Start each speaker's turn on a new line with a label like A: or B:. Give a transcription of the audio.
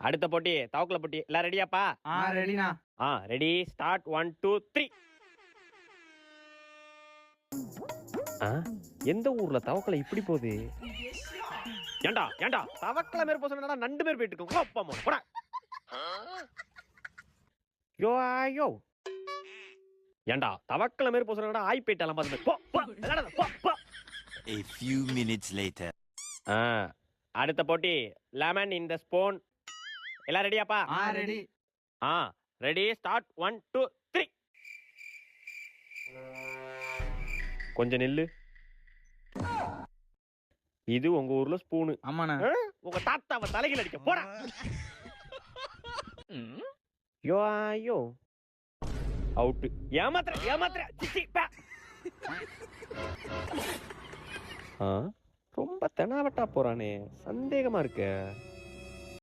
A: அடுத்த போட்டி தவக்கல போட்டி. எல்லாம் ரெடியாப்பா?
B: ரெடினா.
A: Ready start. 1 2 3. எந்த ஊர்ல தவக்கல இப்படி போகுது? ஏண்டா ஏண்டா தவக்கல மேல போசனடா நண்டு மேல போயிட்டு இருக்கு. அப்பா அம்மா போடா. யோ ஏண்டா தவக்கல மேல போசனடா ஆய் போயிட்டாலாம் பாத்து. போ போ விளையாடாத போ போ.
C: A few minutes later.
A: அடுத்த போட்டி லெமன் இன் தி ஸ்பூன். எல்லாம் ரெடியாப்பா?
B: ரெடி.
A: Ready start. 1 2 3. கொஞ்சம் நில்லு. இது உங்க ஊர்ல ஸ்பூனு.
B: ஆமாண்ணா.
A: உங்க தாத்தாவை தலையில அடிக்க போடா. யோ அவுட். ஏமாத்துற சிச்சி பா. ரொம்ப தெனாவட்டா போறானே, சந்தேகமா இருக்கு.